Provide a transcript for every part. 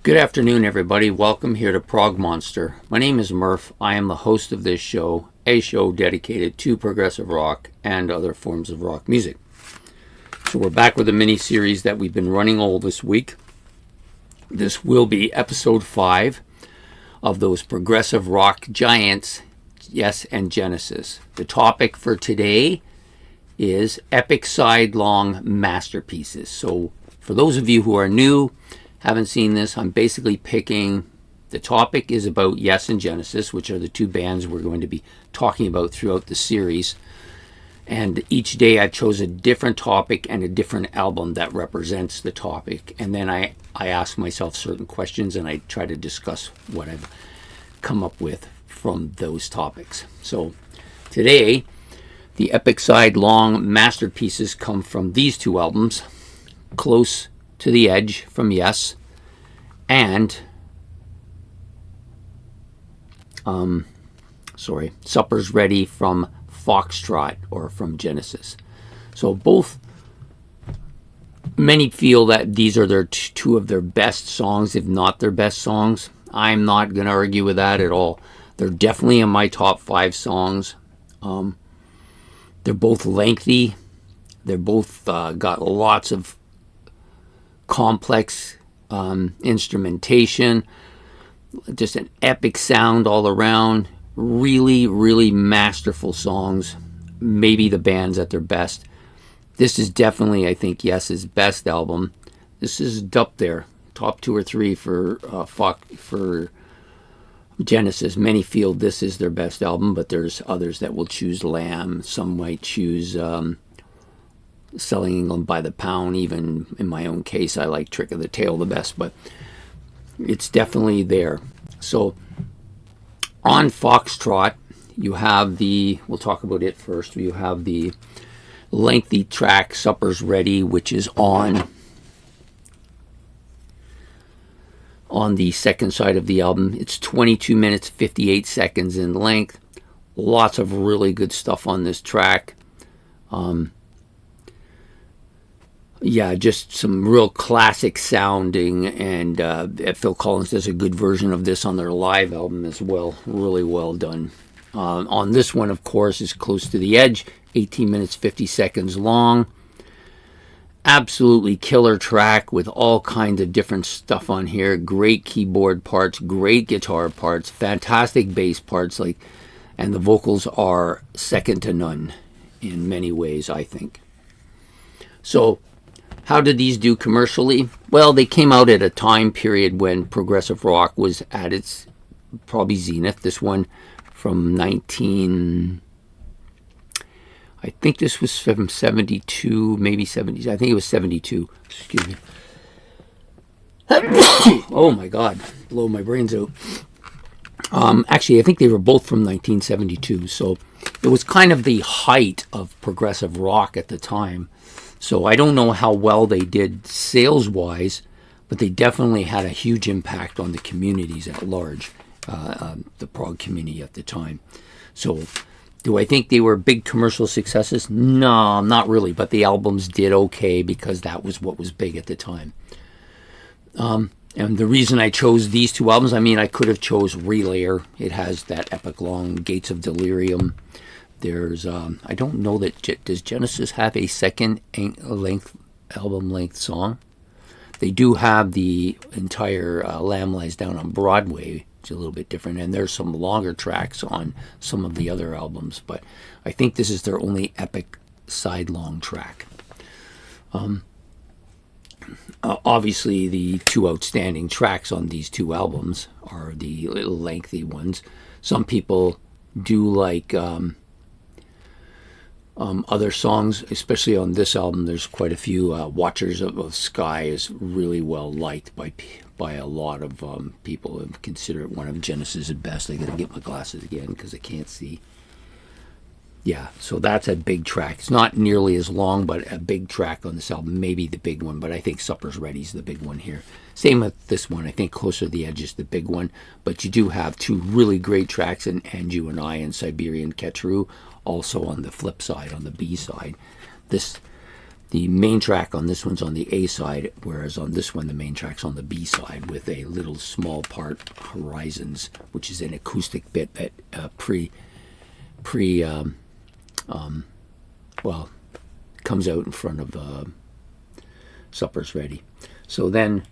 Good afternoon, everybody. Welcome here to Prog Monster. My name is Murph. I am the host of this show, a show dedicated to progressive rock and other forms of rock music. So we're back with a mini-series that we've been running all this week. This will be episode 5 of those progressive rock giants, Yes and Genesis. The topic for today is epic side-long masterpieces. So for those of you who are new, haven't seen this, I'm basically picking, the topic is about Yes and Genesis, which are the two bands we're going to be talking about throughout the series. And each day I chose a different topic and a different album that represents the topic. And then I ask myself certain questions and I try to discuss what I've come up with from those topics. So today, the epic side-long masterpieces come from these two albums, Close to the Edge from Yes, and Supper's Ready from Foxtrot, or from Genesis. So both, many feel that these are two of their best songs, if not their best songs. I'm not going to argue with that at all. They're definitely in my top 5 songs. They're both lengthy. They're both got lots of complex instrumentation, just an epic sound all around. Really, really masterful songs. Maybe the band's at their best. This is definitely, I think, Yes's best album. This is up there, top 2 or 3 for Genesis. Many feel this is their best album, but there's others that will choose Lamb. Some might choose Selling England by the Pound. Even in my own case, I like Trick of the Tail the best, but it's definitely there. So on Foxtrot, you have we'll talk about it first, you have the lengthy track Supper's Ready, which is on the second side of the album. It's 22 minutes 58 seconds in length. Lots of really good stuff on this track. Just some real classic sounding, and Phil Collins does a good version of this on their live album as well. Really well done. On this one, of course, is Close to the Edge, 18 minutes 50 seconds long. Absolutely killer track with all kinds of different stuff on here. Great keyboard parts, great guitar parts, fantastic bass parts, and the vocals are second to none in many ways, I think. So how did these do commercially? Well, they came out at a time period when progressive rock was at its probably zenith. This one from I think this was from 72, maybe 70s. I think it was 72. Excuse me. Oh my God, blow my brains out. Actually, I think they were both from 1972. So it was kind of the height of progressive rock at the time. So I don't know how well they did sales-wise, but they definitely had a huge impact on the communities at large, the prog community at the time. So do I think they were big commercial successes? No, not really, but the albums did okay because that was what was big at the time. And the reason I chose these two albums, I could have chose Relayer. It has that epic long Gates of Delirium. There's, I don't know that, does Genesis have a second album length song? They do have the entire Lamb Lies Down on Broadway, which is a little bit different, and there's some longer tracks on some of the other albums, but I think this is their only epic side-long track. Obviously, the two outstanding tracks on these two albums are the little lengthy ones. Some people do like other songs, especially on this album. There's quite a few. Watchers of Sky is really well liked by a lot of people and consider it one of Genesis' best. I gotta get my glasses again because I can't see. Yeah, so that's a big track. It's not nearly as long, but a big track on this album. Maybe the big one, but I think Supper's Ready is the big one here. Same with this one. I think Closer to the Edge is the big one, but you do have two really great tracks in And You and I and Siberian Ketru, also on the flip side, on the B side. The main track on this one's on the A side, whereas on this one the main track's on the B side with a little small part, Horizons, which is an acoustic bit that comes out in front of Supper's Ready. So then,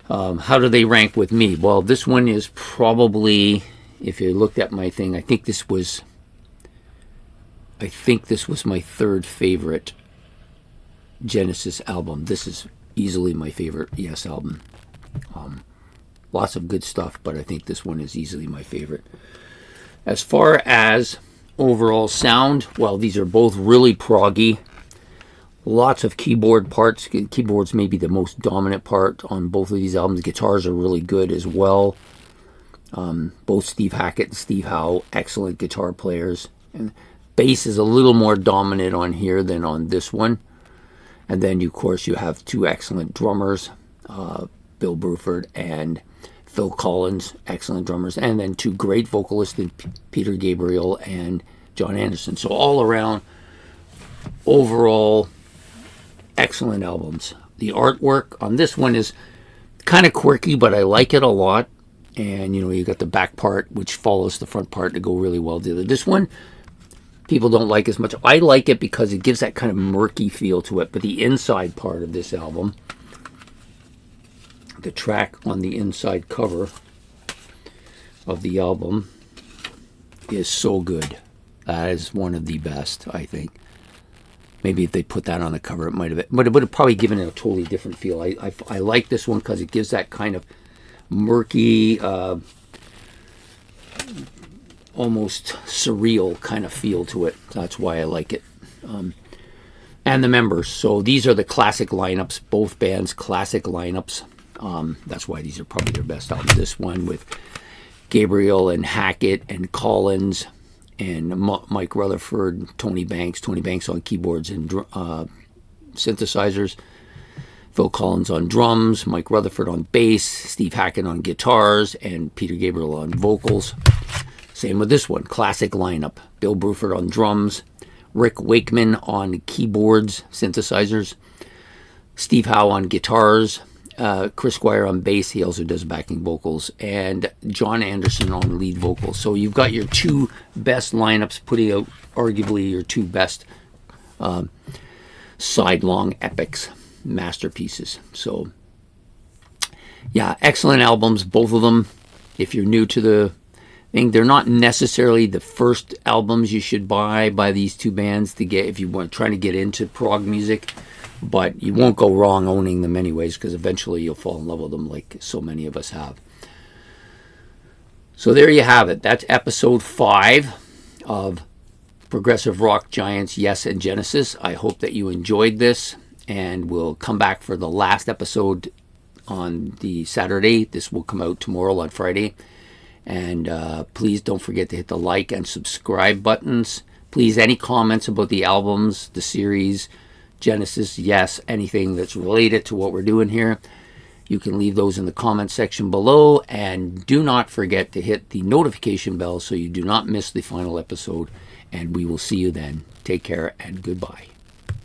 how do they rank with me? Well, this one is probably, if you looked at my thing, I think this was my third favorite Genesis album. This is easily my favorite Yes album. Lots of good stuff, but I think this one is easily my favorite. As far as overall sound, well, these are both really proggy. Lots of keyboard parts. Keyboard's maybe the most dominant part on both of these albums. Guitars are really good as well. Both Steve Hackett and Steve Howe, excellent guitar players. And bass is a little more dominant on here than on this one. And then, of course, you have two excellent drummers, Bill Bruford and Phil Collins, excellent drummers. And then two great vocalists, Peter Gabriel and John Anderson. So all around, overall, excellent albums. The artwork on this one is kind of quirky, but I like it a lot. And, you got the back part, which follows the front part to go really well together. This one, people don't like as much. I like it because it gives that kind of murky feel to it. But the inside part of this album, the track on the inside cover of the album is so good. That is one of the best, I think. Maybe if they put that on the cover, it might have, but it would have probably given it a totally different feel. I like this one because it gives that kind of murky, almost surreal kind of feel to it. That's why I like it. And the members. So these are the classic lineups, both bands' classic lineups. That's why these are probably their best albums. This one with Gabriel and Hackett and Collins and Mike Rutherford, Tony Banks on keyboards and synthesizers, Phil Collins on drums, Mike Rutherford on bass, Steve Hackett on guitars, and Peter Gabriel on vocals. Same with this one, classic lineup. Bill Bruford on drums, Rick Wakeman on keyboards, synthesizers, Steve Howe on guitars, Chris Squire on bass, he also does backing vocals, and John Anderson on lead vocals. So you've got your two best lineups, putting out arguably your two best side-long epics, masterpieces. So, yeah, excellent albums, both of them. If you're new to the thing, they're not necessarily the first albums you should buy by these two bands to get if you want trying to get into prog music. But you won't go wrong owning them anyways, because eventually you'll fall in love with them like so many of us have. So there you have it. That's episode 5 of Progressive Rock Giants, Yes and Genesis. I hope that you enjoyed this, and we'll come back for the last episode on the Saturday. This will come out tomorrow on Friday. And please don't forget to hit the like and subscribe buttons. Please, any comments about the albums, the series, Genesis, Yes, anything that's related to what we're doing here, you can leave those in the comment section below. And do not forget to hit the notification bell so you do not miss the final episode. And we will see you then. Take care and goodbye.